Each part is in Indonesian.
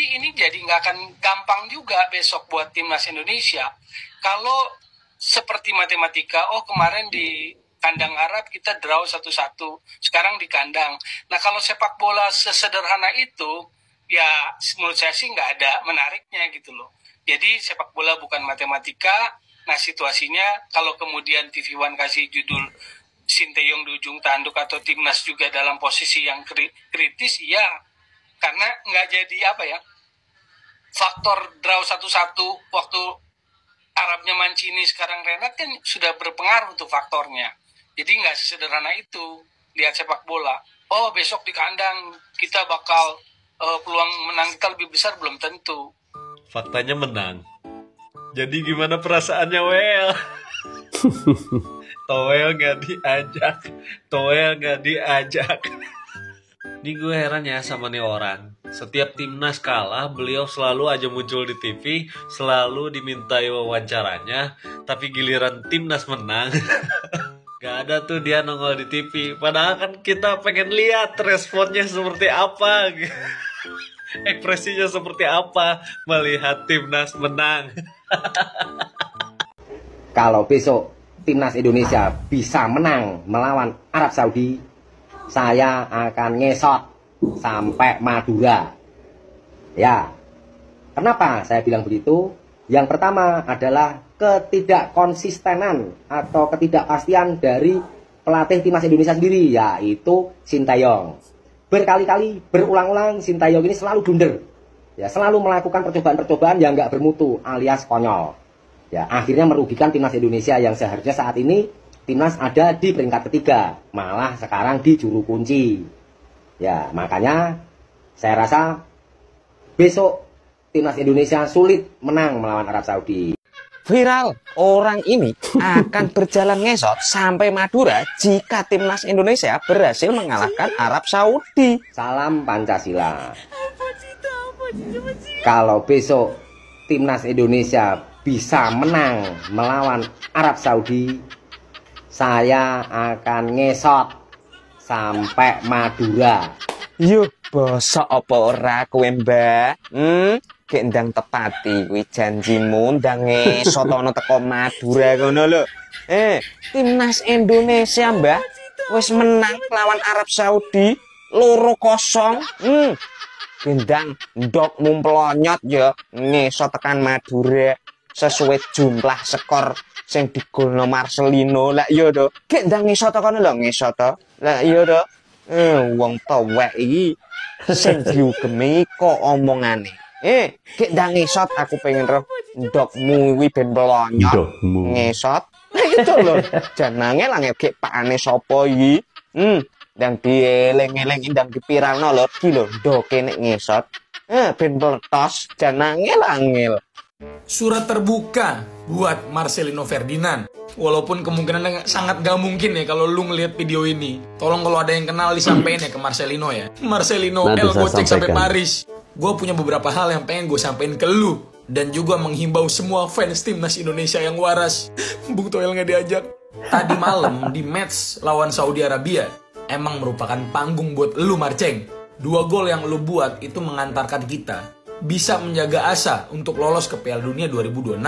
Jadi ini jadi nggak akan gampang juga besok buat timnas Indonesia. Kalau seperti matematika, oh kemarin di kandang Arab kita draw 1-1, sekarang di kandang. Nah kalau sepak bola sesederhana itu, ya menurut saya sih nggak ada menariknya gitu loh. Jadi sepak bola bukan matematika. Nah situasinya kalau kemudian TV One kasih judul Sinteyong di ujung tanduk atau timnas juga dalam posisi yang kritis, ya karena nggak jadi apa ya, faktor draw 1-1 waktu Arabnya Mancini sekarang Renat kan sudah berpengaruh untuk faktornya. Jadi nggak sesederhana itu lihat sepak bola. Oh besok di kandang kita bakal peluang menang kita lebih besar, belum tentu. Faktanya menang. Jadi gimana perasaannya, Wel? Toel gak diajak. Ini gue heran ya sama nih orang. Setiap timnas kalah, beliau selalu aja muncul di TV, selalu dimintai wawancaranya, tapi giliran timnas menang, gak ada tuh dia nongol di TV. Padahal kan kita pengen lihat responnya seperti apa, ekspresinya seperti apa melihat timnas menang. Kalau besok timnas Indonesia bisa menang melawan Arab Saudi, saya akan ngesot sampai Madura. Ya, kenapa saya bilang begitu? Yang pertama adalah ketidakkonsistenan atau ketidakpastian dari pelatih timnas Indonesia sendiri, yaitu Sinteyong. Berkali-kali, berulang-ulang Sinteyong ini selalu blunder, ya, selalu melakukan percobaan-percobaan yang nggak bermutu alias konyol. Ya, akhirnya merugikan timnas Indonesia yang seharusnya saat ini timnas ada di peringkat ketiga, malah sekarang di juru kunci. Ya, makanya saya rasa besok timnas Indonesia sulit menang melawan Arab Saudi. Viral, orang ini akan berjalan ngesot sampai Madura jika timnas Indonesia berhasil mengalahkan Arab Saudi. Salam Pancasila. Kalau besok timnas Indonesia bisa menang melawan Arab Saudi, saya akan ngesot sampai Madura. Yuk, bosok apa ora kowe, Mbak? Gendang tepati kuwi janjimu ndang ngesot ana teko Madura ngono lho. Timnas Indonesia, Mbak, wis menang lawan Arab Saudi 2-0. Gendang ndok mumplonyot ya ngesot tekan Madura sesuai jumlah skor sing digolno Marcelino. Lah iya to, gek ndang ngesot kono lho ngesot to. Lah iya to. Wong tuwek iki sing diugemi kok omongane. Gek ndang ngesot aku pengen roh ndokmu kuwi ben blonyot ngesot. Lah itu lho, janange lah gek pakane sapa iki. Ndang dieling-eling ndang dipiralno lho iki lho ndoke nek ngesot. Ben meletos janange lah angel. Surat terbuka buat Marcelino Ferdinand. Walaupun kemungkinan sangat gak mungkin ya kalau lu ngeliat video ini. Tolong kalau ada yang kenal disampaikan ya ke Marcelino ya. Marcelino El Gocek sampai Paris. Gue punya beberapa hal yang pengen gue sampaikan ke lu. Dan juga menghimbau semua fans timnas Indonesia yang waras. Bung Toel gak diajak. Tadi malam di match lawan Saudi Arabia emang merupakan panggung buat lu Marceng. 2 gol yang lu buat itu mengantarkan kita bisa menjaga asa untuk lolos ke Piala Dunia 2026.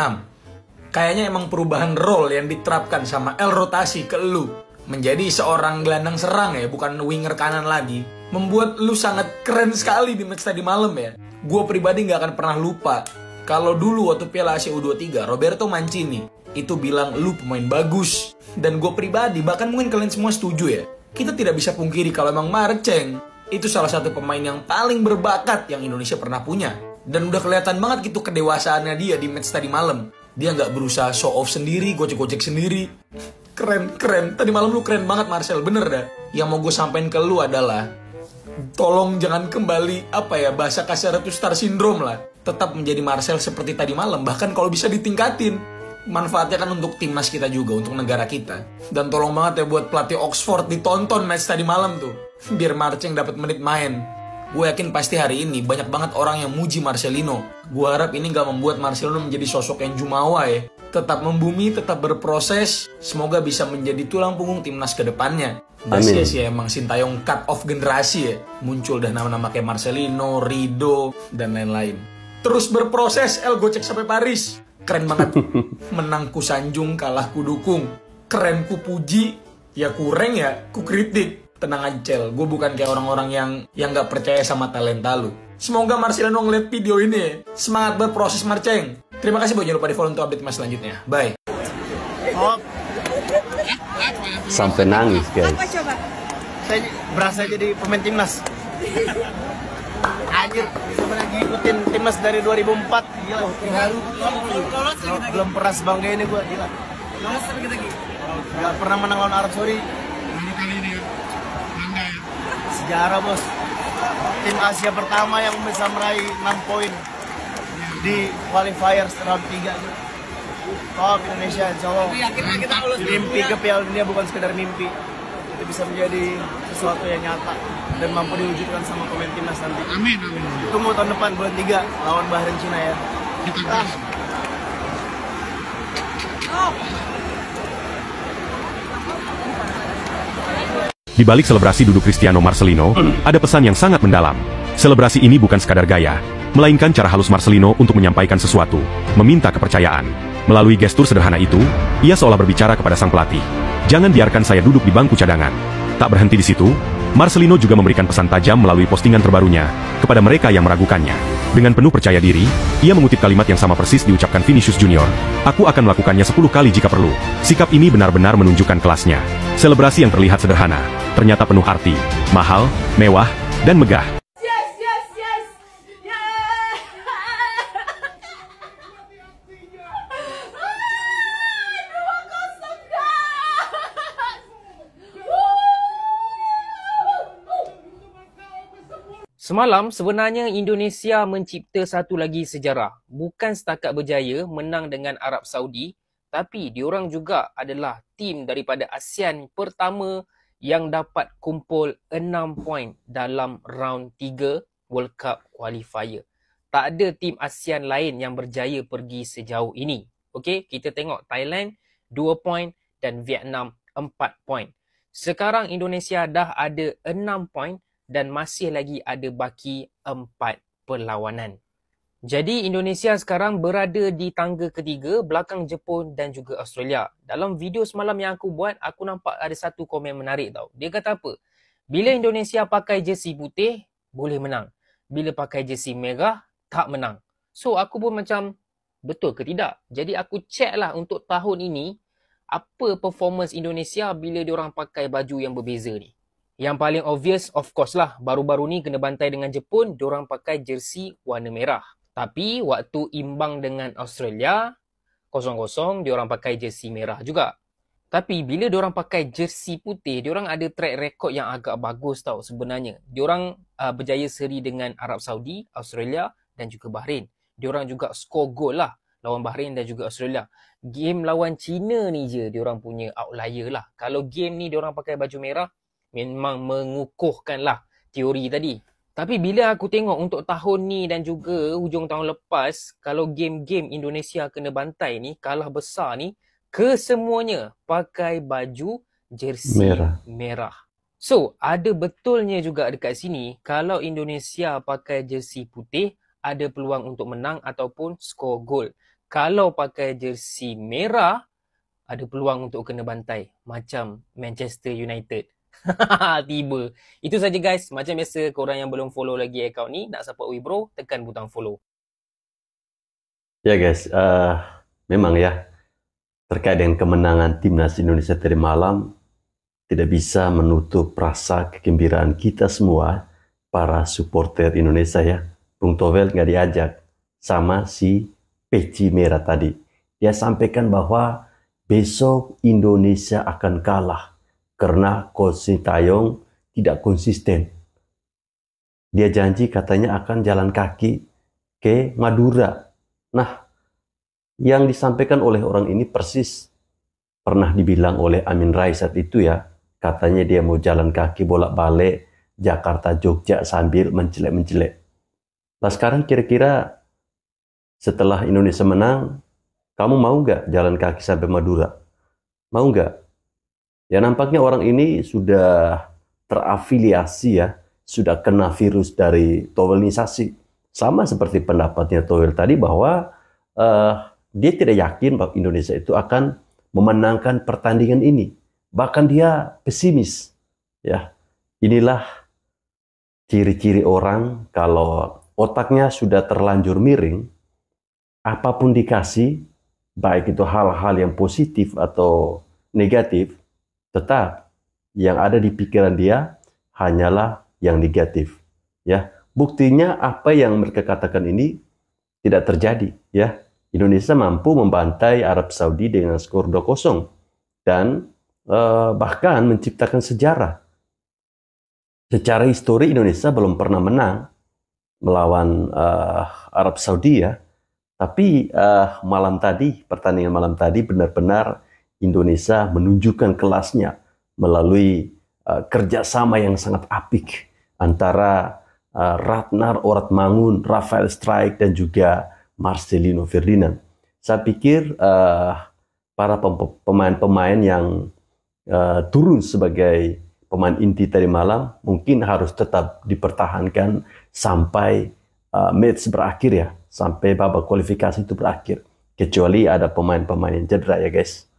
Kayaknya emang perubahan role yang diterapkan sama El Rotasi ke lu menjadi seorang gelandang serang ya, bukan winger kanan lagi, membuat lu sangat keren sekali di match tadi malam ya. Gue pribadi gak akan pernah lupa kalau dulu waktu Piala Asia U23 Roberto Mancini itu bilang lu pemain bagus. Dan gue pribadi, bahkan mungkin kalian semua setuju ya, kita tidak bisa pungkiri kalau emang Marceng itu salah satu pemain yang paling berbakat yang Indonesia pernah punya. Dan udah kelihatan banget gitu kedewasaannya dia di match tadi malam. Dia nggak berusaha show off sendiri, gocek-gocek sendiri. Keren. Tadi malam lu keren banget Marcel, bener dah. Yang mau gue sampein ke lu adalah tolong jangan kembali, bahasa kasar itu star syndrome lah. Tetap menjadi Marcel seperti tadi malam, bahkan kalau bisa ditingkatin. Manfaatnya kan untuk timnas kita juga, untuk negara kita. Dan tolong banget ya buat pelatih Oxford ditonton match tadi malam tuh, biar Marceng dapat menit main. Gue yakin pasti hari ini banyak banget orang yang muji Marcelino. Gue harap ini gak membuat Marcelino menjadi sosok yang jumawa ya. tetap membumi, tetap berproses. Semoga bisa menjadi tulang punggung timnas ke depannya. Nggak sia-sia emang Sintayong cut off generasi ya. Muncul dah nama-nama kayak Marcelino, Rido, dan lain-lain. Terus berproses, El gocek sampai Paris. Keren banget. Menang ku sanjung, kalah ku dukung. Keren ku puji, ya kurang ya ku kritik. Tenang aja Cel, gue bukan kayak orang-orang yang gak percaya sama talenta lu. Semoga Marcelino ngeliat video ini ya. Semangat berproses Marceng. Terima kasih, jangan lupa di follow untuk update mas selanjutnya. Bye. Sampai nangis guys. Apa coba? Saya berasa jadi pemain timnas. Anjir, sebenarnya ngikutin timnas dari 2004. Gila, belum pernah sebangga ini gue, gila. Gak pernah menang lawan Arab Saudi. Baru kali ini ya, bangga ya. Sejarah bos. Tim Asia pertama yang bisa meraih 6 poin di qualifiers round 3. Top Indonesia, insya Allah. Mimpi ke Piala Dunia bukan sekedar mimpi. Itu bisa menjadi sesuatu yang nyata dan mampu diwujudkan sama pemain timnas nanti. Amin, amin. Tunggu tahun depan bulan 3 lawan Bahrain Cina ya. Kita gas. Di balik selebrasi duduk Cristiano Marcelino, ada pesan yang sangat mendalam. Selebrasi ini bukan sekadar gaya, melainkan cara halus Marcelino untuk menyampaikan sesuatu, meminta kepercayaan. Melalui gestur sederhana itu, ia seolah berbicara kepada sang pelatih. Jangan biarkan saya duduk di bangku cadangan. Tak berhenti di situ, Marcelino juga memberikan pesan tajam melalui postingan terbarunya kepada mereka yang meragukannya. Dengan penuh percaya diri, ia mengutip kalimat yang sama persis diucapkan Vinicius Junior. Aku akan melakukannya 10 kali jika perlu. Sikap ini benar-benar menunjukkan kelasnya. Selebrasi yang terlihat sederhana, ternyata penuh arti, mahal, mewah, dan megah. Semalam sebenarnya Indonesia mencipta satu lagi sejarah. Bukan setakat berjaya menang dengan Arab Saudi, tapi diorang juga adalah tim daripada ASEAN pertama yang dapat kumpul 6 poin dalam round 3 World Cup Qualifier. Tak ada tim ASEAN lain yang berjaya pergi sejauh ini. Okey, kita tengok Thailand 2 poin dan Vietnam 4 poin. Sekarang Indonesia dah ada 6 poin dan masih lagi ada baki 4 perlawanan. Jadi Indonesia sekarang berada di tangga ketiga belakang Jepun dan juga Australia. Dalam video semalam yang aku buat, aku nampak ada satu komen menarik tau. Dia kata apa? Bila Indonesia pakai jersey putih, boleh menang. Bila pakai jersey merah, tak menang. So aku pun macam, betul ke tidak? Jadi aku check lah untuk tahun ini, apa performance Indonesia bila diorang pakai baju yang berbeza ni. Yang paling obvious of course lah, baru-baru ni kena bantai dengan Jepun, diorang pakai jersey warna merah. Tapi waktu imbang dengan Australia, 0-0, diorang pakai jersey merah juga. Tapi bila diorang pakai jersey putih, diorang ada track record yang agak bagus tau sebenarnya. Diorang berjaya seri dengan Arab Saudi, Australia dan juga Bahrain. Diorang juga score gol lah lawan Bahrain dan juga Australia. Game lawan China ni je diorang punya outlier lah. Kalau game ni diorang pakai baju merah, memang mengukuhkan lah teori tadi. Tapi bila aku tengok untuk tahun ni dan juga hujung tahun lepas, kalau game-game Indonesia kena bantai ni, kalah besar ni, kesemuanya pakai baju jersey merah. So, ada betulnya juga dekat sini, kalau Indonesia pakai jersey putih, ada peluang untuk menang ataupun skor gol. Kalau pakai jersey merah, ada peluang untuk kena bantai. Macam Manchester United. Tiba. Itu saja guys. Macam biasa, korang yang belum follow lagi akaun ni, nak support Wibro, tekan butang follow. Ya guys, memang ya, terkait dengan kemenangan timnas Indonesia tadi malam, tidak bisa menutup rasa kegembiraan kita semua, para supporter Indonesia ya. Bung Towel nggak diajak sama si peci merah tadi. Dia sampaikan bahwa besok Indonesia akan kalah karena Coach Sintayong tidak konsisten. Dia janji katanya akan jalan kaki ke Madura. Nah, yang disampaikan oleh orang ini persis pernah dibilang oleh Amin Rais saat itu ya. Katanya dia mau jalan kaki bolak-balik Jakarta-Jogja sambil mencelek-mencelek. Nah sekarang kira-kira setelah Indonesia menang, Kamu mau nggak jalan kaki sampai Madura? Mau nggak? Ya nampaknya orang ini sudah terafiliasi ya, sudah kena virus dari towelisasi. Sama seperti pendapatnya Towel tadi bahwa dia tidak yakin bahwa Indonesia itu akan memenangkan pertandingan ini. Bahkan dia pesimis. Ya, inilah ciri-ciri orang kalau otaknya sudah terlanjur miring, apapun dikasih, baik itu hal-hal yang positif atau negatif, tetap yang ada di pikiran dia hanyalah yang negatif. Ya, buktinya apa yang mereka katakan ini tidak terjadi. Ya, Indonesia mampu membantai Arab Saudi dengan skor 2-0 dan bahkan menciptakan sejarah. Secara histori Indonesia belum pernah menang melawan Arab Saudi ya. Tapi pertandingan malam tadi benar-benar Indonesia menunjukkan kelasnya melalui kerjasama yang sangat apik antara Ratnar Oratmangun, Rafael Struyck, dan juga Marcelino Ferdinand. Saya pikir para pemain-pemain yang turun sebagai pemain inti tadi malam mungkin harus tetap dipertahankan sampai match berakhir ya, sampai babak kualifikasi itu berakhir, kecuali ada pemain-pemain yang cedera ya guys.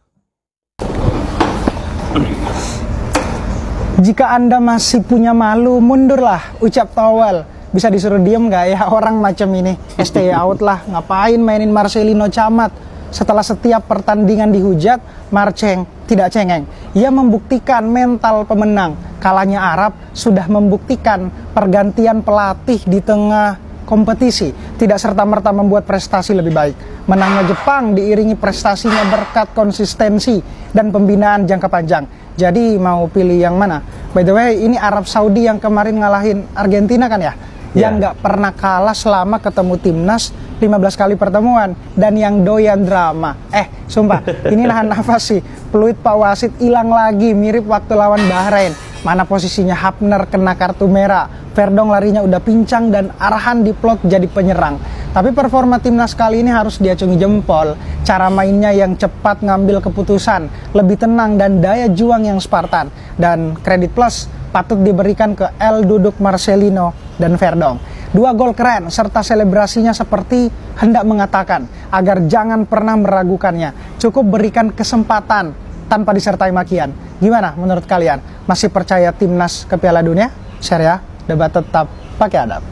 Jika Anda masih punya malu, mundurlah, ucap Towel. Bisa disuruh diem nggak ya orang macam ini? STY out lah, ngapain mainin Marcelino camat? Setelah setiap pertandingan dihujat, Marceng tidak cengeng. Ia membuktikan mental pemenang. Kalahnya Arab sudah membuktikan pergantian pelatih di tengah kompetisi tidak serta-merta membuat prestasi lebih baik. Menangnya Jepang diiringi prestasinya berkat konsistensi dan pembinaan jangka panjang. Jadi mau pilih yang mana? By the way, ini Arab Saudi yang kemarin ngalahin Argentina kan ya? Yang nggak pernah kalah selama ketemu timnas 15 kali pertemuan dan yang doyan drama. Sumpah, ini nahan nafas sih. Peluit Pak Wasit hilang lagi, mirip waktu lawan Bahrain. Mana posisinya Hapner kena kartu merah, Verdong larinya udah pincang dan Arhan diplot jadi penyerang. Tapi performa timnas kali ini harus diacungi jempol. Cara mainnya yang cepat ngambil keputusan, lebih tenang dan daya juang yang Spartan. Dan kredit plus patut diberikan ke El Duduk Marcelino dan Verdong. 2 gol keren serta selebrasinya seperti hendak mengatakan agar jangan pernah meragukannya. Cukup berikan kesempatan tanpa disertai makian. Gimana menurut kalian? Masih percaya timnas ke Piala Dunia? Share ya, debat tetap pakai adab.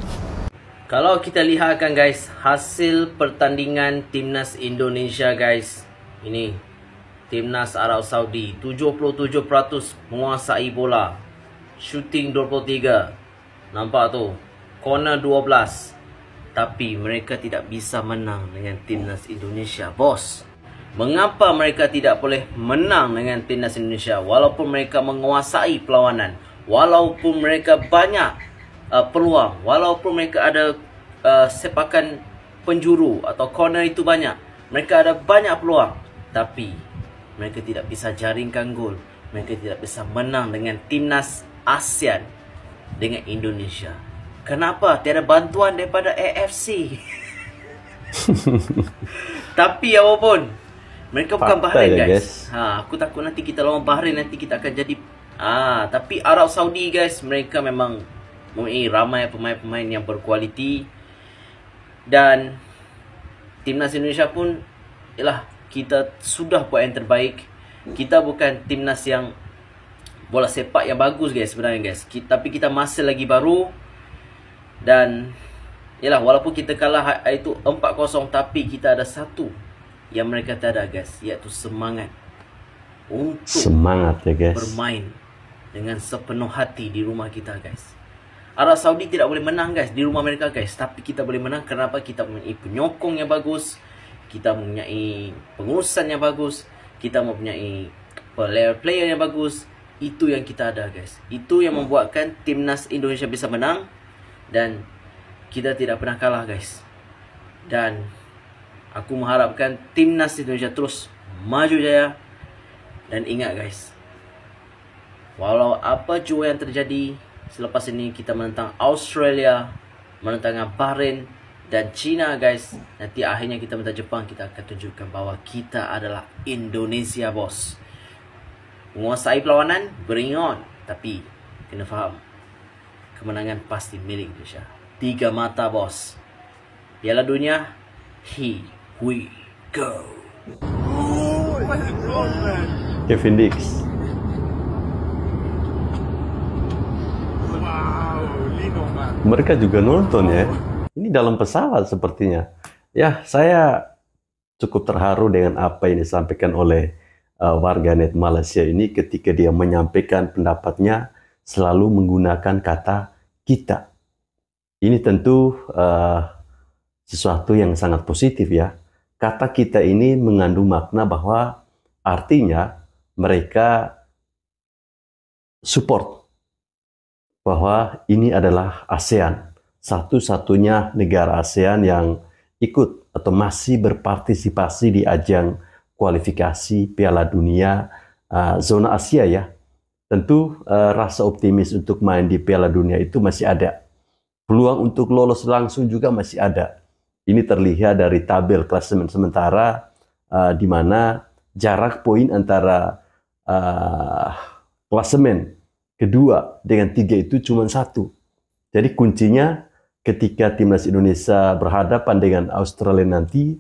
Kalau kita lihat kan guys, hasil pertandingan timnas Indonesia guys. Ini timnas Arab Saudi 77% menguasai bola. Shooting 23. Nampak tu. Corner 12. Tapi mereka tidak bisa menang dengan timnas Indonesia, bos. Mengapa mereka tidak boleh menang dengan timnas Indonesia walaupun mereka menguasai perlawanan, walaupun mereka banyak peluang, walaupun mereka ada sepakan penjuru atau corner itu banyak, mereka ada banyak peluang, tapi mereka tidak bisa jaringkan gol, mereka tidak bisa menang dengan timnas ASEAN dengan Indonesia. Kenapa? Tiada bantuan daripada AFC. Tapi apapun, mereka bukan Bahrain guys. Aku takut nanti kita lawan Bahrain, nanti kita akan jadi tapi Arab Saudi guys, mereka memang ramai pemain-pemain yang berkualiti. Dan timnas Indonesia pun kita sudah buat yang terbaik. Kita bukan timnas yang bola sepak yang bagus guys sebenarnya guys. Tapi kita masih lagi baru. Dan walaupun kita kalah itu 4-0, tapi kita ada satu yang mereka tak ada guys, iaitu semangat untuk ya guys, bermain dengan sepenuh hati di rumah kita guys. Arab Saudi tidak boleh menang guys di rumah mereka guys, tapi kita boleh menang. Kenapa? Kita mempunyai penyokong yang bagus, kita mempunyai pengurusan yang bagus, kita mempunyai player-player yang bagus. Itu yang kita ada guys. Itu yang membuatkan timnas Indonesia bisa menang dan kita tidak pernah kalah guys. Dan aku mengharapkan timnas Indonesia terus maju jaya. Dan ingat guys, walau apa jua yang terjadi, selepas ini kita menentang Australia, menentang Bahrain, dan Cina guys. Nanti akhirnya kita minta Jepang, kita akan tunjukkan bahwa kita adalah Indonesia bos. Menguasai perlawanan, bring on. Tapi kena faham, kemenangan pasti milik Indonesia. 3 mata bos. Piala Dunia, here we go. Kevin Dix. Mereka juga nonton ya. Ini dalam pesawat sepertinya. Ya, saya cukup terharu dengan apa yang disampaikan oleh warganet Malaysia ini ketika dia menyampaikan pendapatnya selalu menggunakan kata kita. Ini tentu sesuatu yang sangat positif ya. Kata kita ini mengandung makna bahwa artinya mereka support bahwa ini adalah ASEAN, satu-satunya negara ASEAN yang ikut atau masih berpartisipasi di ajang kualifikasi Piala Dunia zona Asia ya. Tentu rasa optimis untuk main di Piala Dunia itu masih ada. Peluang untuk lolos langsung juga masih ada. Ini terlihat dari tabel klasemen sementara di mana jarak poin antara klasemen kedua dengan 3 itu cuma 1. Jadi kuncinya ketika timnas Indonesia berhadapan dengan Australia nanti,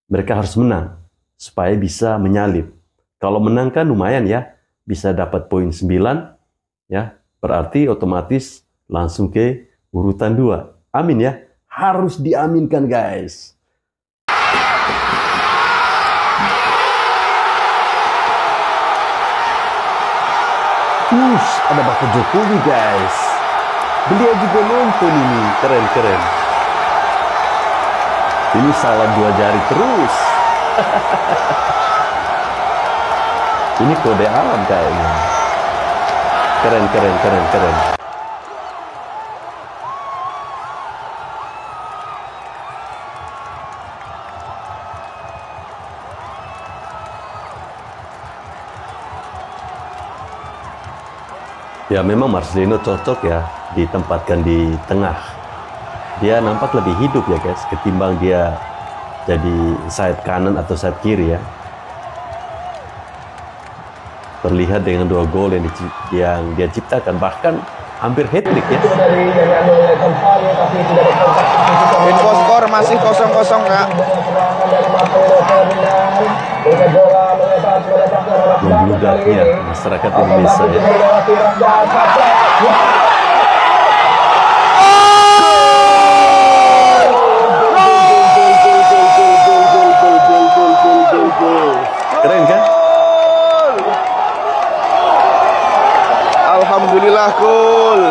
mereka harus menang supaya bisa menyalip. Kalau menang kan lumayan ya, bisa dapat poin 9 ya, berarti otomatis langsung ke urutan 2. Amin ya, harus diaminkan guys. Ada Bapak Jokowi guys. Beliau juga nonton ini, keren-keren. Ini salah 2 jari terus. Ini kode alam kayaknya. Keren. Ya memang Marcelino cocok ya ditempatkan di tengah. Dia nampak lebih hidup ya guys ketimbang dia jadi sayap kanan atau sayap kiri ya. Terlihat dengan 2 gol yang dia ciptakan, bahkan hampir hat-trick ya. Info skor masih 0-0 Kak. Membludaknya masyarakat Indonesia ya. Keren kan? Alhamdulillah gol.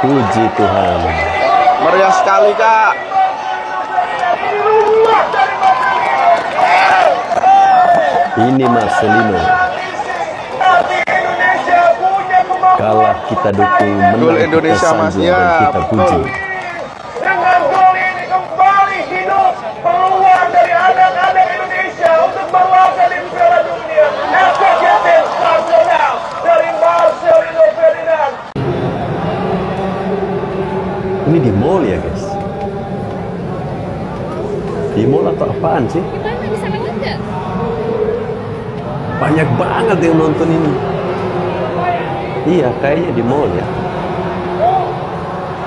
Puji Tuhan. Meriah sekali Kak. Ini Marcelino. Kalah kita dukung, menang Indonesia kita Mas sanjung ya, dan kita puji. Dengan gol ini kembali hidup peluang dari anak-anak Indonesia untuk berlaga di Piala Dunia. Efektif nasional dari Marcelino Ferdinand. Ini di mall ya guys. Di mall atau apaan sih? Gimana bisa lewat nggak? Banyak banget yang nonton ini. Iya, kayaknya di mall ya.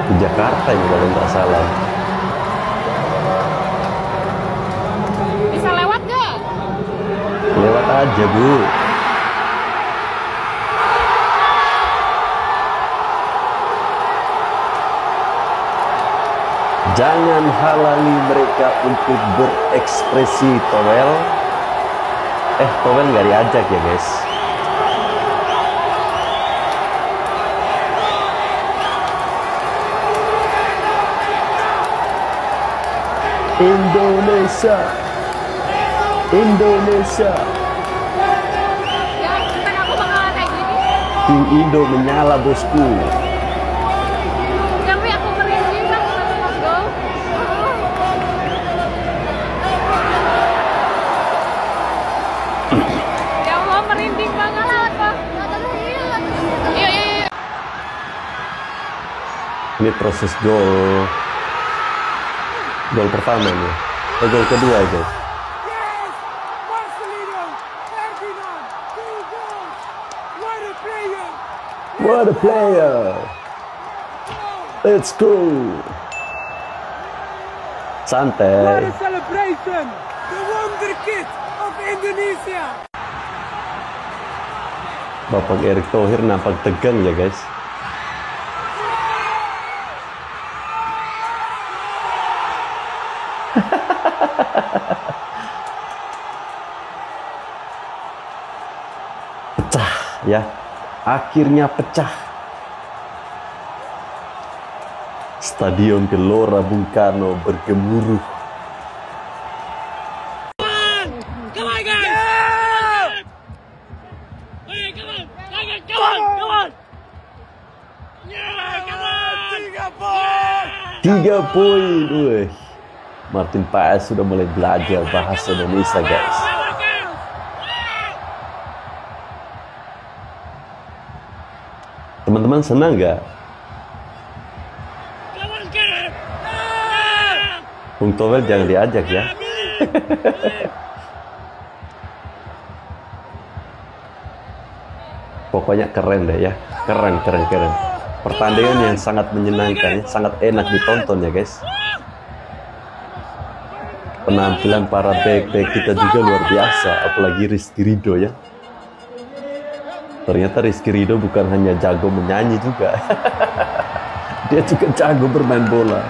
Di Jakarta ini kalau nggak salah. Bisa lewat nggak? Lewat aja, Bu. Jangan halangi mereka untuk berekspresi, Towel. Towel nggak diajak ya, guys. Indonesia. Ya, kan aku bakalan kayak gini. Tim Indo menyala, bosku. Tapi aku merinding kan kalau mas gol. Ya Allah, merinding banget lah apa? Iya. Ini proses gol. Gol pertama nih. Gol kedua guys. What a player. Let's go. Santai. What a celebration. The wonder kid of Indonesia. Bapak Erick Thohir nampak tegang ya guys. Pecah ya, akhirnya pecah. Stadion Gelora Bung Karno bergemuruh. Tiga poin, wih. Martin Paes sudah mulai belajar bahasa Indonesia, guys. Teman-teman senang nggak? Bung Towel jangan diajak ya. Pokoknya keren deh ya, keren. Pertandingan yang sangat menyenangkan, ya. Sangat enak ditonton ya guys. Penampilan para back-back kita juga luar biasa, apalagi Rizky Ridho ya. Ternyata Rizky Ridho bukan hanya jago menyanyi juga. Dia juga jago bermain bola.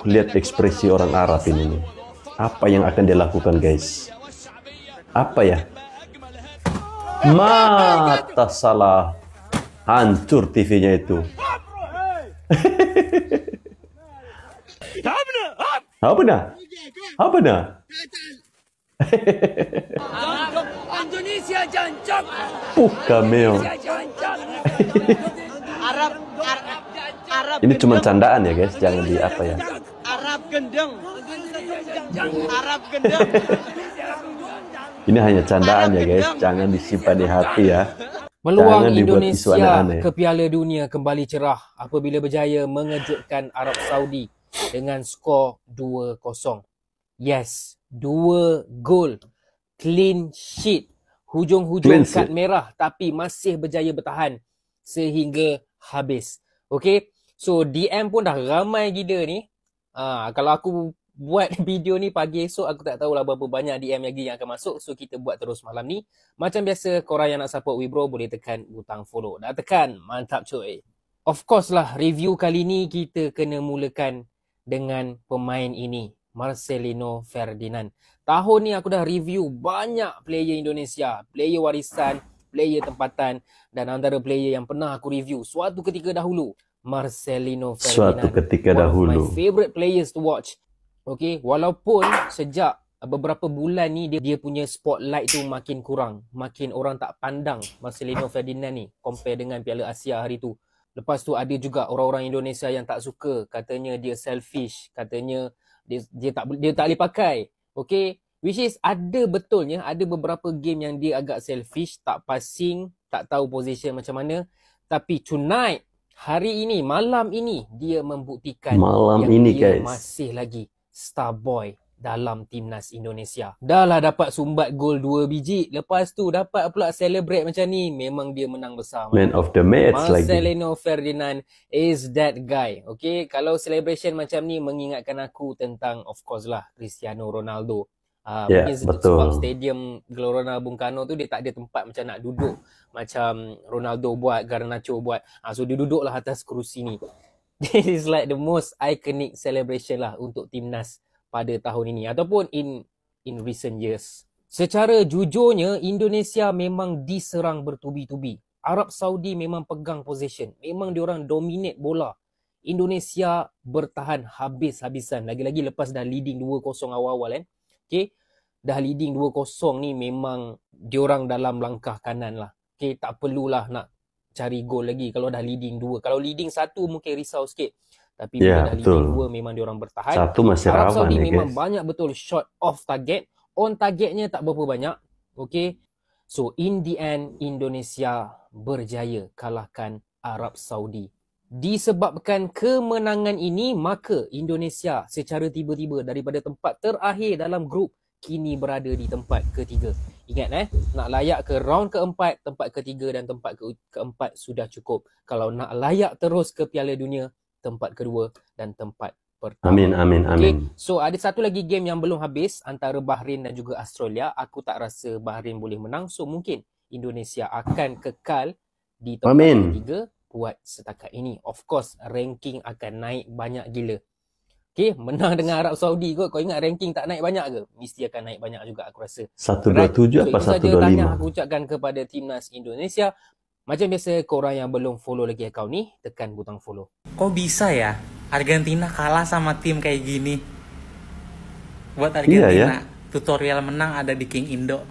Lihat ekspresi orang Arab ini nih. Apa yang akan dia lakukan guys? Apa ya? Mata salah. Hancur TV-nya itu. Apa nah? Indonesia jancok. Cameo. Arab. Ini cuma candaan ya guys, jangan di apa ya. Arab gendeng. Arab gendeng. Ini hanya candaan ya guys, jangan disimpan di hati ya. Peluang Jangan dibuat isu Indonesia aneh-aneh. ke Piala Dunia kembali cerah apabila berjaya mengejutkan Arab Saudi dengan skor 2-0. Yes, 2 gol. Clean sheet. Hujung-hujung kad merah tapi masih berjaya bertahan sehingga habis. Okay, so DM pun dah ramai gila ni. Kalau aku buat video ni pagi esok, aku tak tahulah berapa banyak DM lagi yang akan masuk. So kita buat terus malam ni. Macam biasa, korang yang nak support Wibro boleh tekan butang follow. Dah tekan, mantap cuy. Of course lah, review kali ni kita kena mulakan dengan pemain ini, Marcelino Ferdinand. Tahun ni aku dah review banyak player Indonesia, player warisan, player tempatan, dan antara player yang pernah aku review suatu ketika dahulu, Marcelino Ferdinand. Suatu ketika One dahulu. of my favourite players to watch. Okay, walaupun sejak beberapa bulan ni dia punya spotlight tu makin kurang, makin orang tak pandang Marcelino Ferdinand ni compare dengan Piala Asia hari tu. Lepas tu ada juga orang-orang Indonesia yang tak suka, katanya dia selfish, katanya dia tak boleh pakai. Okay, which is ada betulnya, ada beberapa game yang dia agak selfish, tak passing, tak tahu position macam mana. Tapi tonight, hari ini, malam ini, dia membuktikan yang dia guys, masih lagi star boy dalam timnas Indonesia. Dah lah dapat sumbat gol 2 biji. Lepas tu dapat pula celebrate macam ni. Memang dia menang besar. Man of the match lagi. Marcelino Ferdinand is that guy. Okay, kalau celebration macam ni mengingatkan aku tentang, of course lah, Cristiano Ronaldo. Mungkin sebab stadium Gelora Bung Karno tu dia tak ada tempat macam nak duduk macam Ronaldo buat, Garnacho buat. So dia duduk lah atas kerusi ni. This is like the most iconic celebration lah untuk timnas pada tahun ini ataupun in recent years. Secara jujurnya, Indonesia memang diserang bertubi-tubi. Arab Saudi memang pegang possession. Memang diorang dominate bola. Indonesia bertahan habis-habisan. Lagi-lagi lepas dah leading 2-0 awal-awal kan. Okay, dah leading 2-0 ni memang diorang dalam langkah kanan lah. Okay, tak perlulah nak cari gol lagi kalau dah leading 2. Kalau leading 1 mungkin risau sikit. Tapi bila dah leading 2 memang diorang bertahan. 1 masih Arab rawan Saudi ya memang guys. banyak betul shot off target. On targetnya tak berapa banyak. Okay, so in the end Indonesia berjaya kalahkan Arab Saudi Disebabkan kemenangan ini, maka Indonesia secara tiba-tiba daripada tempat terakhir dalam grup kini berada di tempat ketiga. Ingat nak layak ke round keempat, tempat ketiga dan tempat keempat sudah cukup. Kalau nak layak terus ke Piala Dunia, tempat kedua dan tempat pertama. Amin, amin, amin. Okay. So ada satu lagi game yang belum habis antara Bahrain dan juga Australia. Aku tak rasa Bahrain boleh menang. So mungkin Indonesia akan kekal di tempat ketiga buat setakat ini. Of course, ranking akan naik banyak gila. Okay, menang dengan Arab Saudi kot. Kau ingat ranking tak naik banyak ke? Mesti akan naik banyak juga aku rasa. 127 apa 125? So itu saja tahniah aku ucapkan kepada Timnas Indonesia. Macam biasa, korang yang belum follow lagi akaun ni, tekan butang follow. Kok bisa ya Argentina kalah sama tim kayak gini? Buat Argentina, tutorial menang ada di King Indo.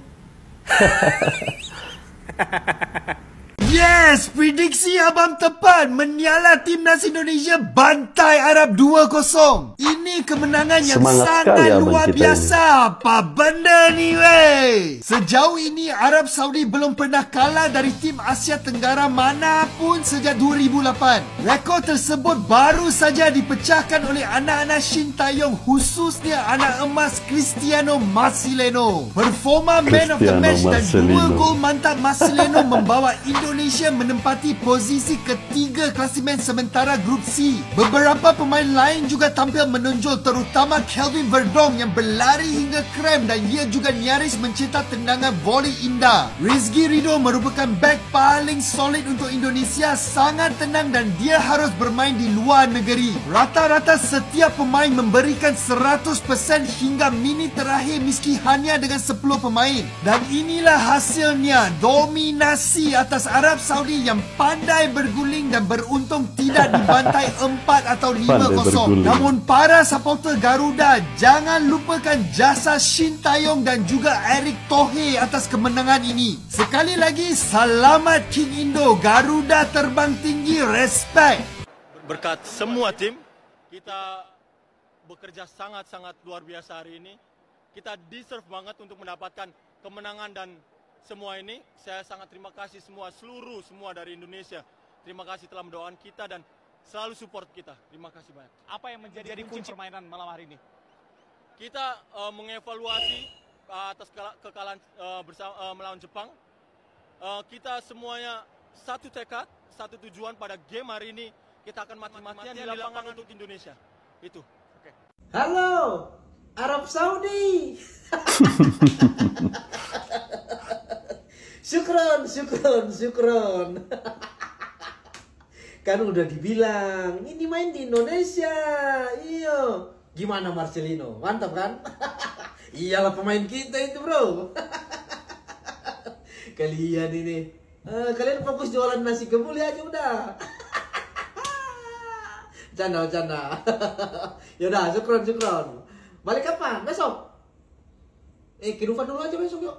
Yes, prediksi abang tepat. Menyala Timnas Indonesia bantai Arab 2-0. Ini kemenangan yang sangat luar biasa. Apa benda ni wey? Sejauh ini Arab Saudi belum pernah kalah dari tim Asia Tenggara manapun sejak 2008. Rekod tersebut baru saja dipecahkan oleh anak-anak Shin Tae-yong, khususnya anak emas Cristiano Marcelino. Performa man of the match dan 2 gol mantap Marcelino membawa Indonesia menempati posisi ketiga klasimen sementara Grup C. Beberapa pemain lain juga tampil menonjol, terutama Kelvin Verdong yang berlari hingga krem dan ia juga nyaris mencetak tendangan voli indah. Rizky Ridho merupakan back paling solid untuk Indonesia, sangat tenang dan dia harus bermain di luar negeri. Rata-rata setiap pemain memberikan 100% hingga minit terakhir meski hanya dengan 10 pemain. Dan inilah hasilnya, dominasi atas Arab Saudi yang pandai berguling dan beruntung tidak dibantai 4 atau 5-0. Namun para supporter Garuda, jangan lupakan jasa Shin Tae-yong dan juga Erick Thohir atas kemenangan ini. Sekali lagi, selamat King Indo. Garuda terbang tinggi, respect. Berkat semua tim, kita bekerja sangat-sangat luar biasa hari ini. Kita deserve banget untuk mendapatkan kemenangan dan semua ini. Saya sangat terima kasih semua dari Indonesia. Terima kasih telah mendoakan kita dan selalu support kita. Terima kasih banyak. Apa yang menjadi kunci permainan malam hari ini? Kita mengevaluasi atas kekalahan melawan Jepang. Kita semuanya satu tekad, satu tujuan pada game hari ini. Kita akan mati-matian di lapangan untuk Indonesia. Itu. Oke. Halo, Arab Saudi. Syukron. Kan udah dibilang, ini main di Indonesia. Iya. Gimana Marcelino? Mantap kan? Iyalah pemain kita itu, bro. Kalian ini. Kalian fokus jualan nasi kebuli aja udah. Canda. Yaudah, syukron. Balik kapan? Besok? Kehidupan dulu aja besok yuk.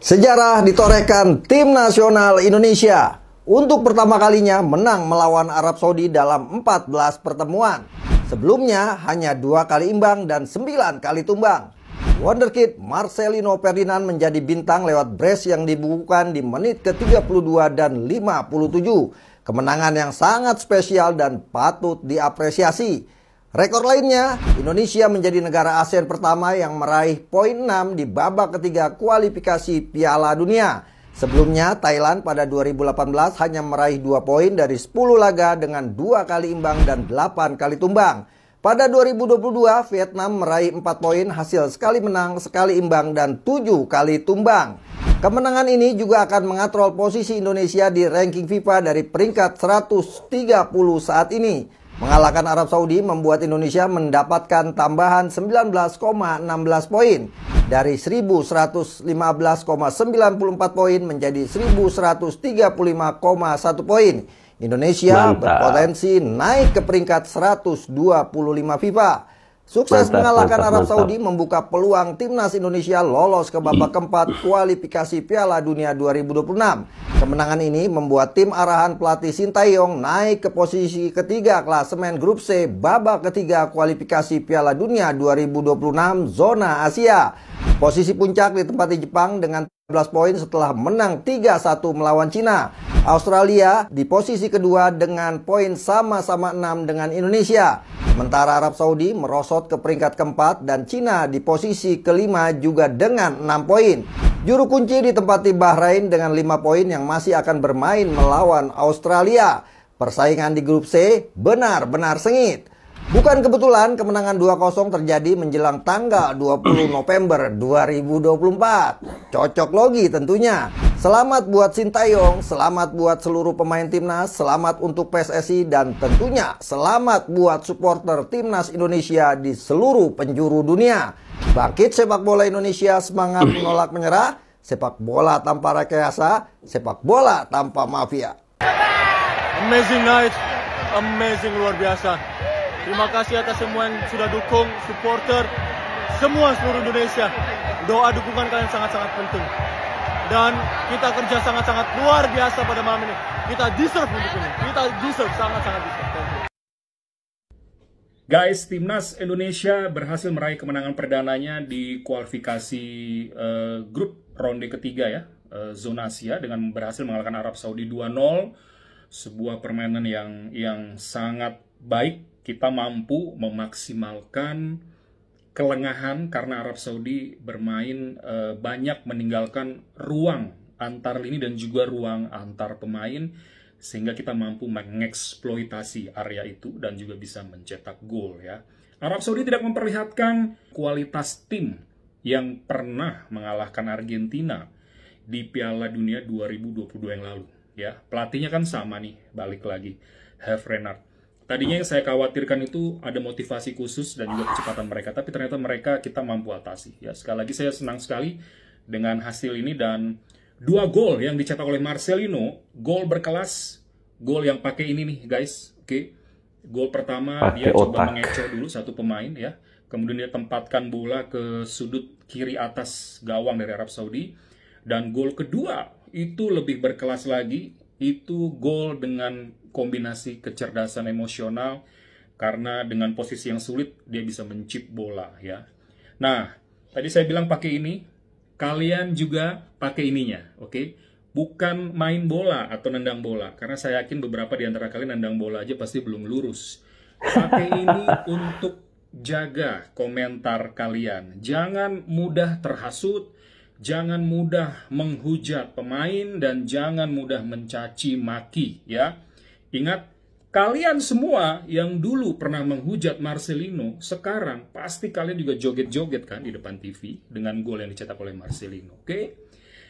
Sejarah ditorehkan tim nasional Indonesia untuk pertama kalinya menang melawan Arab Saudi dalam 14 pertemuan. Sebelumnya hanya 2 kali imbang dan 9 kali tumbang. Wonderkid Marcelino Ferdinand menjadi bintang lewat brace yang dibukukan di menit ke-32 dan 57. Kemenangan yang sangat spesial dan patut diapresiasi. Rekor lainnya, Indonesia menjadi negara ASEAN pertama yang meraih poin 6 di babak ketiga kualifikasi Piala Dunia. Sebelumnya, Thailand pada 2018 hanya meraih 2 poin dari 10 laga dengan 2 kali imbang dan 8 kali tumbang. Pada 2022, Vietnam meraih 4 poin hasil sekali menang, sekali imbang, dan 7 kali tumbang. Kemenangan ini juga akan mengatrol posisi Indonesia di ranking FIFA dari peringkat 130 saat ini. Mengalahkan Arab Saudi membuat Indonesia mendapatkan tambahan 19,16 poin. Dari 1115,94 poin menjadi 1135,1 poin. Indonesia berpotensi naik ke peringkat 125 FIFA. Sukses mengalahkan Arab Saudi membuka peluang timnas Indonesia lolos ke babak keempat kualifikasi Piala Dunia 2026. Kemenangan ini membuat tim arahan pelatih Shin Tae-yong naik ke posisi ketiga klasemen Grup C babak ketiga kualifikasi Piala Dunia 2026 zona Asia. Posisi puncak ditempati Jepang dengan 13 poin setelah menang 3-1 melawan Cina. Australia di posisi kedua dengan poin sama-sama 6 dengan Indonesia. Sementara Arab Saudi merosot ke peringkat keempat dan Cina di posisi kelima juga dengan 6 poin. Juru kunci ditempati Bahrain dengan 5 poin yang masih akan bermain melawan Australia. Persaingan di grup C benar-benar sengit. Bukan kebetulan kemenangan 2-0 terjadi menjelang tanggal 20 November 2024. Cocok logi tentunya. Selamat buat Sintayong, selamat buat seluruh pemain timnas, selamat untuk PSSI, dan tentunya selamat buat supporter timnas Indonesia di seluruh penjuru dunia. Bangkit sepak bola Indonesia, semangat menolak menyerah, sepak bola tanpa rekayasa, sepak bola tanpa mafia. Amazing night, amazing, luar biasa. Terima kasih atas semua yang sudah dukung, supporter, semua seluruh Indonesia. Doa dukungan kalian sangat-sangat penting. Dan kita kerja sangat-sangat luar biasa pada malam ini. Kita deserve untuk ini. Kita deserve, sangat-sangat deserve. Thank you. Guys, timnas Indonesia berhasil meraih kemenangan perdananya di kualifikasi grup ronde ketiga ya, zona Asia, dengan berhasil mengalahkan Arab Saudi 2-0. Sebuah permainan yang sangat baik. Kita mampu memaksimalkan kelengahan karena Arab Saudi bermain banyak meninggalkan ruang antar lini dan juga ruang antar pemain, sehingga kita mampu mengeksploitasi area itu dan juga bisa mencetak gol ya. Arab Saudi tidak memperlihatkan kualitas tim yang pernah mengalahkan Argentina di Piala Dunia 2022 yang lalu ya. Pelatihnya kan sama nih, balik lagi, Hervé Renard. Tadinya yang saya khawatirkan itu ada motivasi khusus dan juga kecepatan mereka, tapi ternyata kita mampu atasi. Ya, sekali lagi saya senang sekali dengan hasil ini, dan 2 gol yang dicetak oleh Marcelino, gol berkelas, gol yang pakai ini nih guys. Oke. Gol pertama dia coba mengecoh dulu satu pemain ya. Kemudian dia tempatkan bola ke sudut kiri atas gawang dari Arab Saudi. Dan gol kedua itu lebih berkelas lagi, itu gol dengan kombinasi kecerdasan emosional, karena dengan posisi yang sulit dia bisa mencip bola ya. Nah, tadi saya bilang pakai ini, kalian juga pakai ininya, oke? Bukan main bola atau nendang bola, karena saya yakin beberapa di antara kalian nendang bola aja pasti belum lurus. Pakai ini untuk jaga komentar kalian. Jangan mudah terhasut, jangan mudah menghujat pemain, dan jangan mudah mencaci maki ya. Ingat, kalian semua yang dulu pernah menghujat Marcelino, sekarang pasti kalian juga joget-joget kan di depan TV dengan gol yang dicetak oleh Marcelino. Oke?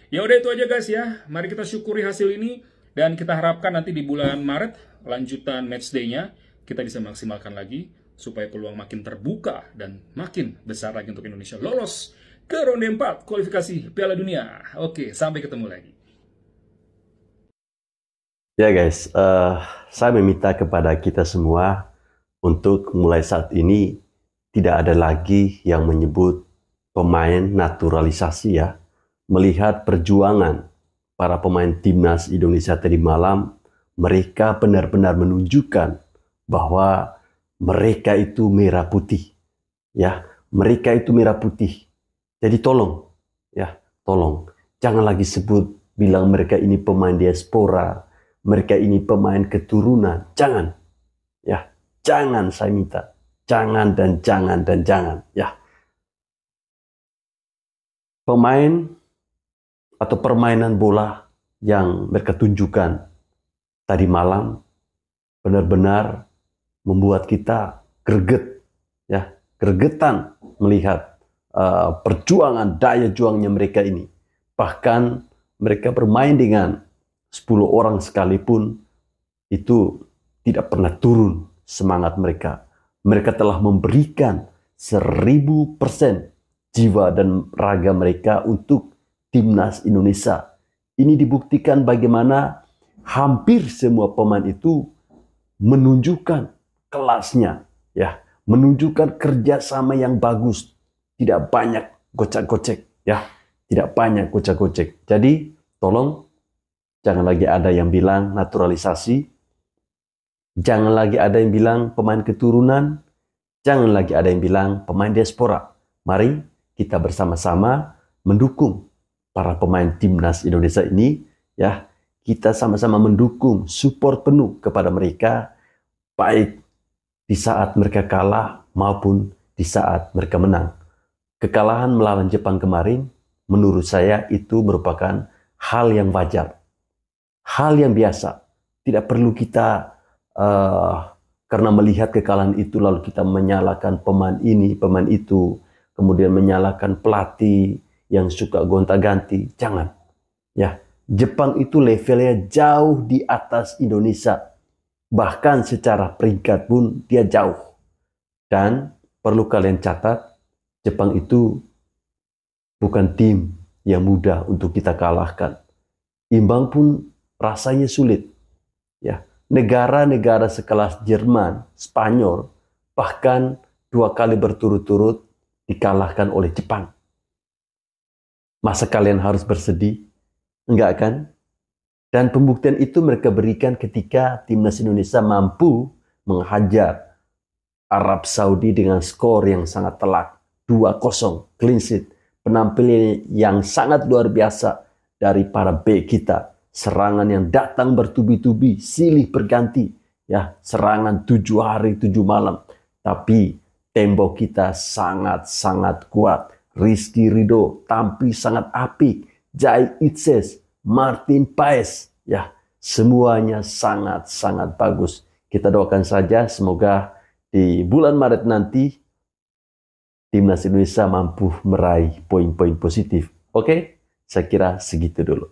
Ya udah, itu aja guys ya. Mari kita syukuri hasil ini, dan kita harapkan nanti di bulan Maret lanjutan matchday-nya kita bisa maksimalkan lagi supaya peluang makin terbuka dan makin besar lagi untuk Indonesia lolos ke ronde 4 kualifikasi Piala Dunia. Oke, sampai ketemu lagi. Ya guys, saya meminta kepada kita semua untuk mulai saat ini tidak ada lagi yang menyebut pemain naturalisasi ya. Melihat perjuangan para pemain timnas Indonesia tadi malam, mereka benar-benar menunjukkan bahwa mereka itu merah putih. Ya, mereka itu merah putih. Jadi tolong, ya, tolong. Jangan lagi sebut bilang mereka ini pemain diaspora, mereka ini pemain keturunan. Jangan. Ya, jangan, saya minta. Jangan dan jangan dan jangan, ya. Pemain atau permainan bola yang mereka tunjukkan tadi malam benar-benar membuat kita greget, ya, gregetan melihat perjuangan, daya juangnya mereka ini. Bahkan mereka bermain dengan 10 orang sekalipun, itu tidak pernah turun semangat mereka. Mereka telah memberikan 1000% jiwa dan raga mereka untuk timnas Indonesia. Ini dibuktikan bagaimana hampir semua pemain itu menunjukkan kelasnya, ya, menunjukkan kerjasama yang bagus. Tidak banyak gocek-gocek, ya, tidak banyak gocek-gocek. Jadi tolong jangan lagi ada yang bilang naturalisasi, jangan lagi ada yang bilang pemain keturunan, jangan lagi ada yang bilang pemain diaspora. Mari kita bersama-sama mendukung para pemain timnas Indonesia ini, ya. Kita sama-sama mendukung, support penuh kepada mereka, baik di saat mereka kalah maupun di saat mereka menang. Kekalahan melawan Jepang kemarin, menurut saya itu merupakan hal yang wajar, hal yang biasa. Tidak perlu kita karena melihat kekalahan itu lalu kita menyalahkan pemain ini, pemain itu, kemudian menyalahkan pelatih yang suka gonta-ganti. Jangan, ya. Jepang itu levelnya jauh di atas Indonesia. Bahkan secara peringkat pun dia jauh. Dan perlu kalian catat, Jepang itu bukan tim yang mudah untuk kita kalahkan. Imbang pun rasanya sulit. Ya, negara-negara sekelas Jerman, Spanyol, bahkan 2 kali berturut-turut dikalahkan oleh Jepang. Masa kalian harus bersedih? Enggak kan? Dan pembuktian itu mereka berikan ketika timnas Indonesia mampu menghajar Arab Saudi dengan skor yang sangat telak, 2-0, clean sheet. Penampilan yang sangat luar biasa dari para bek kita. Serangan yang datang bertubi-tubi, silih berganti. Ya, serangan 7 hari 7 malam. Tapi tembok kita sangat-sangat kuat. Rizky Ridho tampil sangat apik. Jai Itses, Martin Paes, ya, semuanya sangat-sangat bagus. Kita doakan saja semoga di bulan Maret nanti timnas Indonesia mampu meraih poin-poin positif. Oke, saya kira segitu dulu.